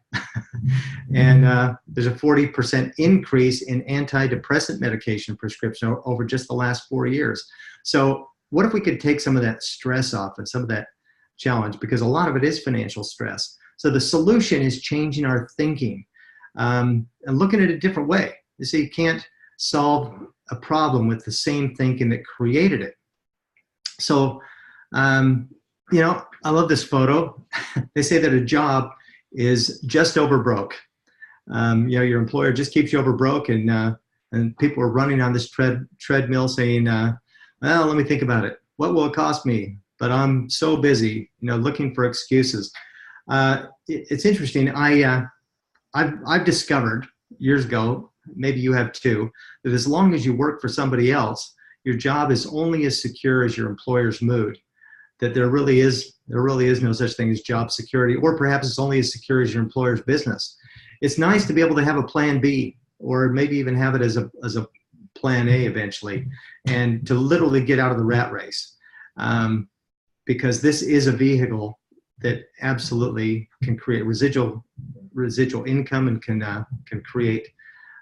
And there's a 40% increase in antidepressant medication prescription over just the last 4 years. So what if we could take some of that stress off and some of that challenge, because a lot of it is financial stress. So the solution is changing our thinking and looking at it a different way. You see, you can't solve a problem with the same thinking that created it. So, I love this photo. They say that a job is just over broke. Your employer just keeps you over broke, and people are running on this treadmill saying, well, let me think about it. What will it cost me? But I'm so busy, looking for excuses. It's interesting. I've discovered years ago, maybe you have too, that as long as you work for somebody else, your job is only as secure as your employer's mood. That there really is no such thing as job security, or perhaps it's only as secure as your employer's business. It's nice to be able to have a plan B, or maybe even have it as a plan A eventually, and to literally get out of the rat race, because this is a vehicle that absolutely can create residual income and can create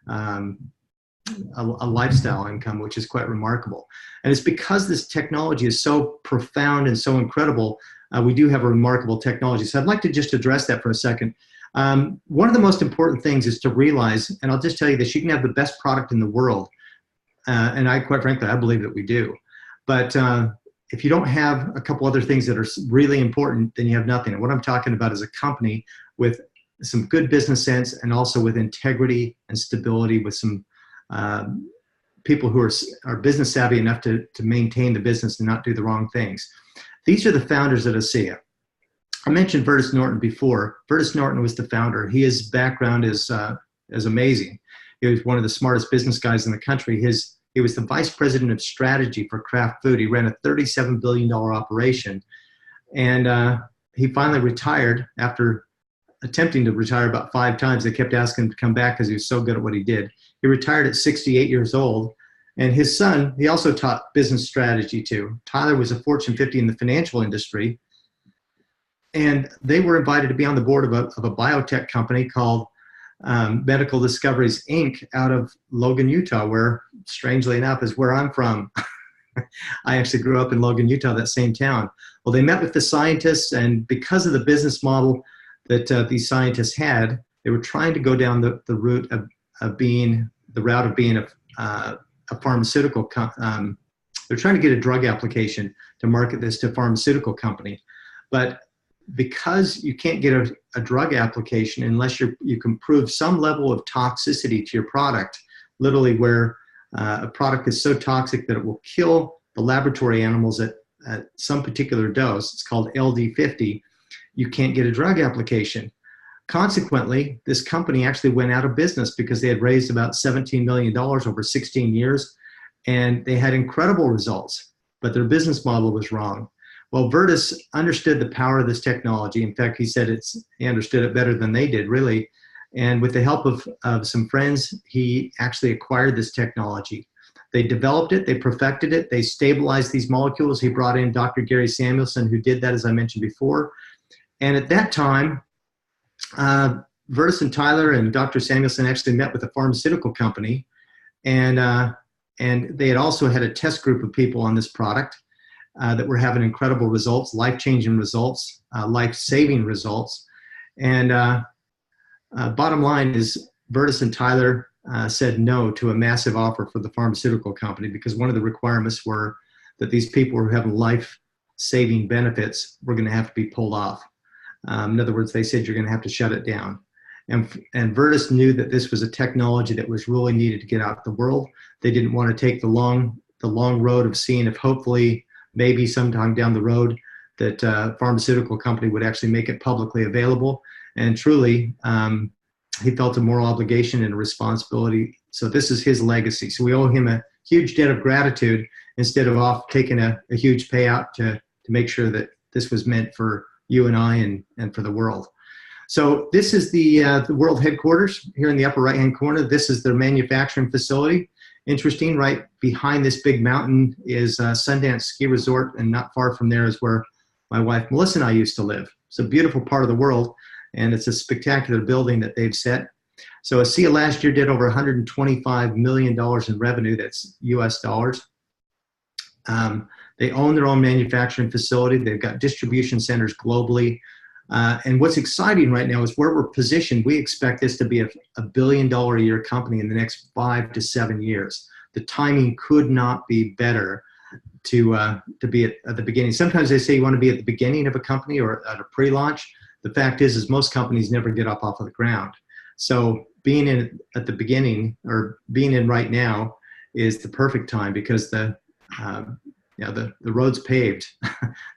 a lifestyle income, which is quite remarkable. And it's because this technology is so profound and so incredible, we do have a remarkable technology. So I'd like to just address that for a second. One of the most important things is to realize, and I'll just tell you this, you can have the best product in the world, and quite frankly, I believe that we do. But if you don't have a couple other things that are really important, then you have nothing. And what I'm talking about is a company with some good business sense, and also with integrity and stability, with some people who are business savvy enough to maintain the business and not do the wrong things. These are the founders at ASEA. I mentioned Vertus Norton before. Vertus Norton was the founder. His background is amazing. He was one of the smartest business guys in the country. He was the vice president of strategy for Kraft Food. He ran a $37 billion operation. And he finally retired after attempting to retire about 5 times. They kept asking him to come back because he was so good at what he did. He retired at 68 years old. And his son, he also taught business strategy too. Tyler was a Fortune 50 in the financial industry. And they were invited to be on the board of a biotech company called Medical Discoveries, Inc. out of Logan, Utah, where, strangely enough, is where I'm from. I actually grew up in Logan, Utah, that same town. Well, they met with the scientists, and because of the business model that these scientists had, they were trying to go down the route of being a pharmaceutical. They're trying to get a drug application to market this to a pharmaceutical company, but because you can't get a drug application unless you can prove some level of toxicity to your product, literally where a product is so toxic that it will kill the laboratory animals at some particular dose, it's called LD50, you can't get a drug application. Consequently, this company actually went out of business because they had raised about $17 million over 16 years, and they had incredible results, but their business model was wrong. Well, Virtus understood the power of this technology. In fact, he said he understood it better than they did, really. And with the help of some friends, he actually acquired this technology. They developed it, they perfected it, they stabilized these molecules. He brought in Dr. Gary Samuelson, who did that, as I mentioned before. And at that time, Virtus and Tyler and Dr. Samuelson actually met with a pharmaceutical company, and they had also had a test group of people on this product that were having incredible results, life-changing results, life-saving results. And bottom line is Virtus and Tyler said no to a massive offer for the pharmaceutical company because one of the requirements were that these people who were having life-saving benefits were going to have to be pulled off. In other words, they said you're going to have to shut it down. And Virtus knew that this was a technology that was really needed to get out in the world. They didn't want to take the long road of seeing if hopefully maybe sometime down the road that a pharmaceutical company would actually make it publicly available. And truly, he felt a moral obligation and a responsibility. So this is his legacy. So we owe him a huge debt of gratitude instead of taking a huge payout to make sure that this was meant for you and I and for the world. So this is the world headquarters here in the upper right-hand corner. This is their manufacturing facility. Interesting, right behind this big mountain is Sundance Ski Resort, and not far from there is where my wife Melissa and I used to live. It's a beautiful part of the world, and it's a spectacular building that they've set. So ASEA last year did over $125 million in revenue, that's US dollars. They own their own manufacturing facility. They've got distribution centers globally. And what's exciting right now is where we're positioned. We expect this to be a $1 billion a year company in the next 5 to 7 years. The timing could not be better to be at the beginning. Sometimes they say you want to be at the beginning of a company or at a pre-launch. The fact is most companies never get up off of the ground. So being in at the beginning or being in right now is the perfect time because the road's paved.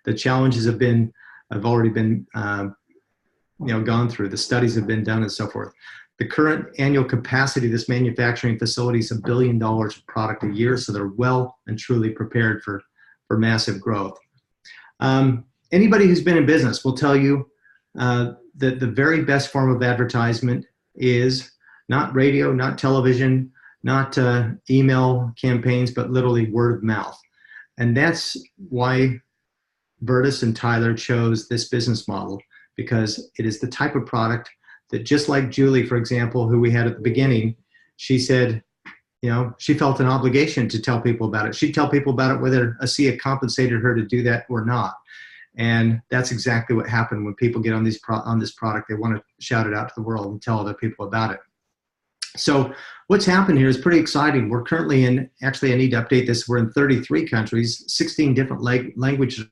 The challenges have already been gone through. The studies have been done and so forth. The current annual capacity of this manufacturing facility is $1 billion of product a year, so they're well and truly prepared for massive growth. Anybody who's been in business will tell you that the very best form of advertisement is not radio, not television, not email campaigns, but literally word of mouth. And that's why Virtus and Tyler chose this business model, because it is the type of product that, just like Julie, for example, who we had at the beginning, she said, she felt an obligation to tell people about it. She'd tell people about it whether ASEA compensated her to do that or not. And that's exactly what happened when people get on this product. They want to shout it out to the world and tell other people about it. So what's happened here is pretty exciting. We're currently actually I need to update this, we're in 33 countries, 16 different languages.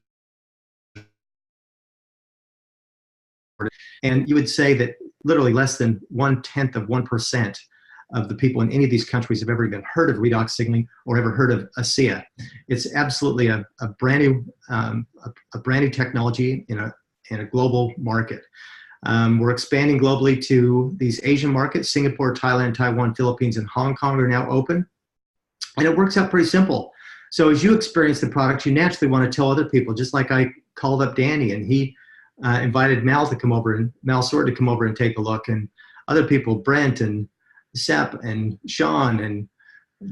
And you would say that literally less than 1/10 of 1% of the people in any of these countries have ever even heard of redox signaling or ever heard of ASEA. It's absolutely a brand new technology in a global market. We're expanding globally to these Asian markets. Singapore, Thailand, Taiwan, Philippines, and Hong Kong are now open. And it works out pretty simple. So as you experience the product, you naturally want to tell other people, just like I called up Danny and he invited Mal Sword to come over and take a look, and other people, Brent and Sepp and Sean and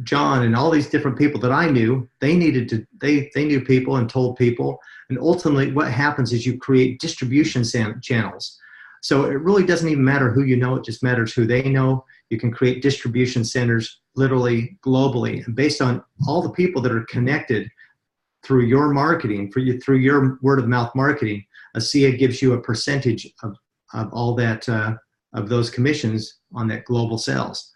John and all these different people that I knew, they knew people and told people. And ultimately what happens is you create distribution channels. So it really doesn't even matter who you know, it just matters who they know. You can create distribution centers literally globally. And based on all the people that are connected through your marketing, through your word of mouth marketing, ASEA gives you a percentage of all that, of those commissions on that global sales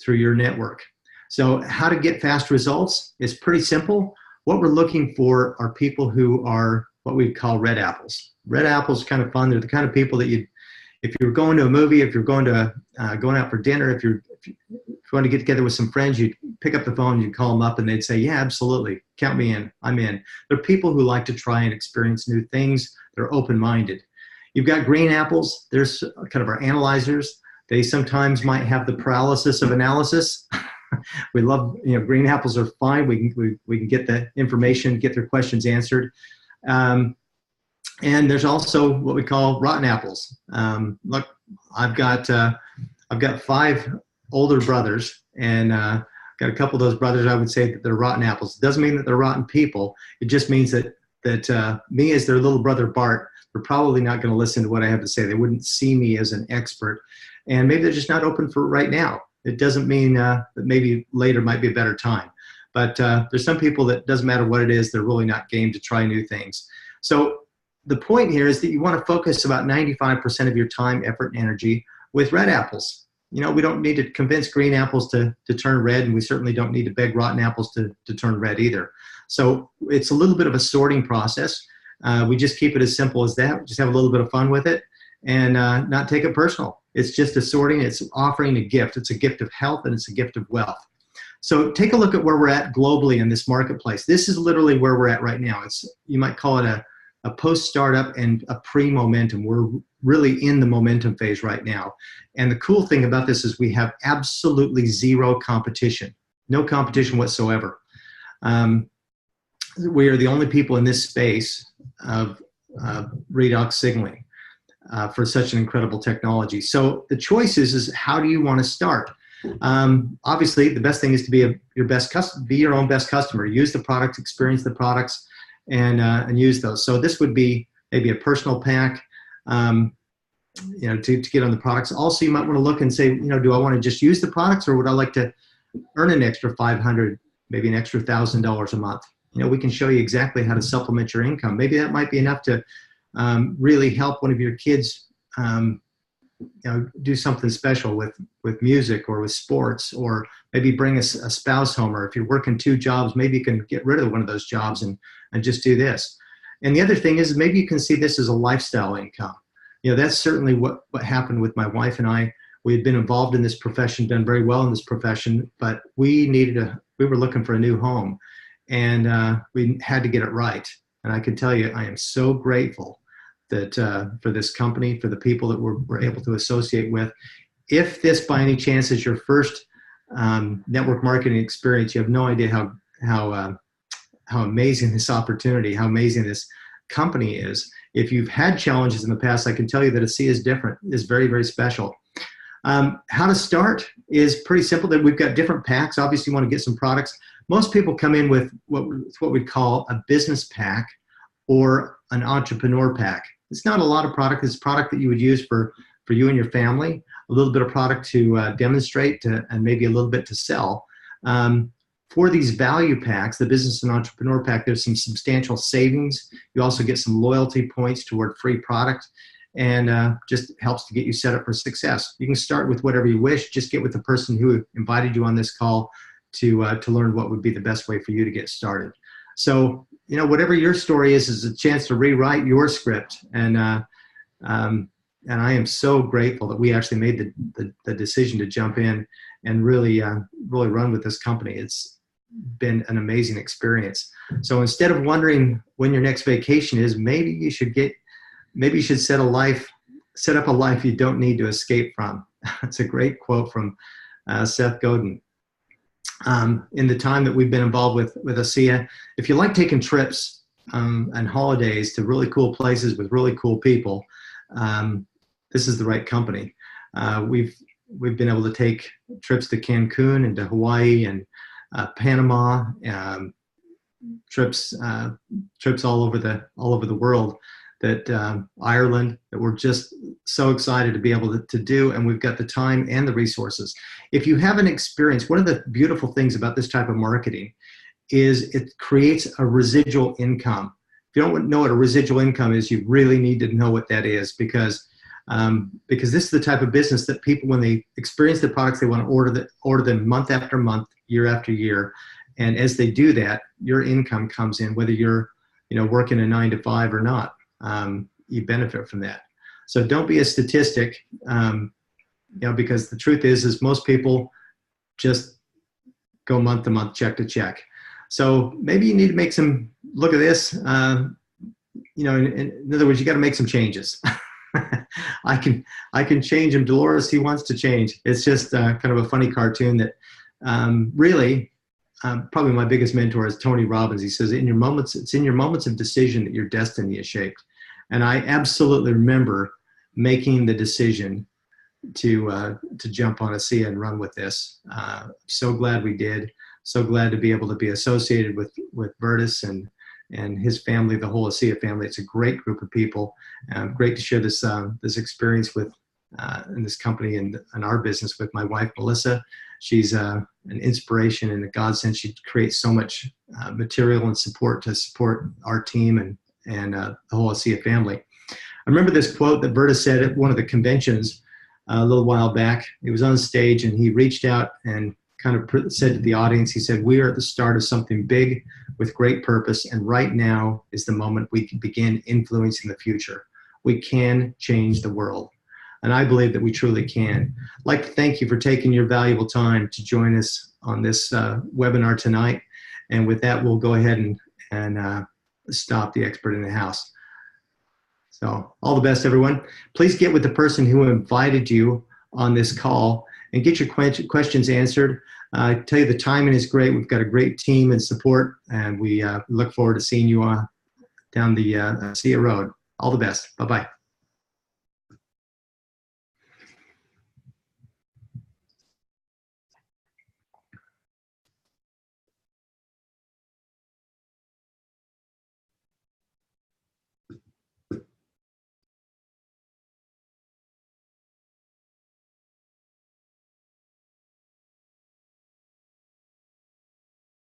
through your network. So how to get fast results is pretty simple. What we're looking for are people who are what we call red apples. Red apples are kind of fun. They're the kind of people that if you're going to a movie, if you're going out for dinner, if you want to get together with some friends, you'd pick up the phone, you'd call them up and they'd say, yeah, absolutely, count me in, I'm in. They're people who like to try and experience new things. They're open-minded. You've got green apples. There's kind of our analyzers. They sometimes might have the paralysis of analysis. We love, green apples are fine. We can get the information, get their questions answered. And there's also what we call rotten apples. Look, I've got 5 older brothers, and got a couple of those brothers. I would say that they're rotten apples. It doesn't mean that they're rotten people. It just means that me as their little brother Bart, they're probably not going to listen to what I have to say. They wouldn't see me as an expert, and maybe they're just not open for right now. It doesn't mean that maybe later might be a better time. But there's some people that doesn't matter what it is, they're really not game to try new things. So the point here is that you want to focus about 95% of your time, effort, and energy with red apples. We don't need to convince green apples to turn red, and we certainly don't need to beg rotten apples to turn red either. So it's a little bit of a sorting process. We just keep it as simple as that. Just have a little bit of fun with it and not take it personal. It's just a sorting. It's offering a gift. It's a gift of health, and it's a gift of wealth. So take a look at where we're at globally in this marketplace. This is literally where we're at right now. You might call it a post-startup and a pre-momentum. We're really in the momentum phase right now. And the cool thing about this is we have absolutely zero competition, no competition whatsoever. We are the only people in this space of redox signaling for such an incredible technology. So the choice is how do you want to start? Obviously, the best thing is to be your own best customer. Use the product, experience the products, and use those. So this would be maybe a personal pack, to get on the products. Also, you might want to look and say, do I want to just use the products, or would I like to earn an extra $500, maybe an extra $1,000 a month? We can show you exactly how to supplement your income. Maybe that might be enough to really help one of your kids do something special with music or with sports, or maybe bring a spouse home, or if you're working 2 jobs, maybe you can get rid of one of those jobs and just do this. And the other thing is maybe you can see this as a lifestyle income. That's certainly what happened with my wife and I. We had been involved in this profession, done very well in this profession, but we were looking for a new home, and we had to get it right. And I can tell you, I am so grateful that for this company, for the people that we're able to associate with. If this by any chance is your first network marketing experience, you have no idea how amazing this opportunity, how amazing this company is. If you've had challenges in the past, I can tell you that ASEA is different, is very, very special. How to start is pretty simple. That we've got different packs. Obviously, you want to get some products. Most people come in with what we call a business pack or an entrepreneur pack. It's not a lot of product. It's product that you would use for you and your family, a little bit of product to demonstrate and maybe a little bit to sell. For these value packs, the business and entrepreneur pack, there's some substantial savings. You also get some loyalty points toward free product, and just helps to get you set up for success. You can start with whatever you wish. Just get with the person who invited you on this call to learn what would be the best way for you to get started. So, whatever your story is a chance to rewrite your script. And I am so grateful that we actually made the decision to jump in and really run with this company. It's been an amazing experience. So instead of wondering when your next vacation is, maybe you should set up a life you don't need to escape from. It's a great quote from Seth Godin. In the time that we've been involved with ASEA, if you like taking trips and holidays to really cool places with really cool people, this is the right company. We've we've been able to take trips to Cancun and to Hawaii and Panama, trips all over the world, that Ireland, that we're just so excited to be able to do, and we've got the time and the resources. If you haven't experienced, one of the beautiful things about this type of marketing is it creates a residual income. If you don't know what a residual income is, you really need to know what that is, because this is the type of business that people, when they experience the products, they want to order them month after month, year after year. And as they do that, your income comes in, whether you're working a 9-to-5 or not. You benefit from that. So don't be a statistic, because the truth is most people just go month to month, check to check. So maybe you need to make some, look at this, in other words, you got to make some changes. I can change him. Dolores, he wants to change. It's just kind of a funny cartoon that really, probably my biggest mentor is Tony Robbins. He says, it's in your moments of decision that your destiny is shaped. And I absolutely remember making the decision to jump on ASEA and run with this. So glad we did. So glad to be able to be associated with Bertus and his family, the whole ASEA family. It's a great group of people. Great to share this experience with in this company and our business with my wife, Melissa. She's an inspiration and a godsend. She creates so much material and support to support our team and the whole ASEA family. I remember this quote that Bertus said at one of the conventions a little while back. He was on stage and he reached out and kind of said to the audience, he said, "We are at the start of something big with great purpose, and right now is the moment we can begin influencing the future. We can change the world." And I believe that we truly can. I'd like to thank you for taking your valuable time to join us on this webinar tonight. And with that, we'll go ahead and stop the expert in the house. So all the best, everyone. Please get with the person who invited you on this call and get your questions answered. I tell you, the timing is great. We've got a great team and support, and we look forward to seeing you down the ASEA road. All the best. Bye-bye.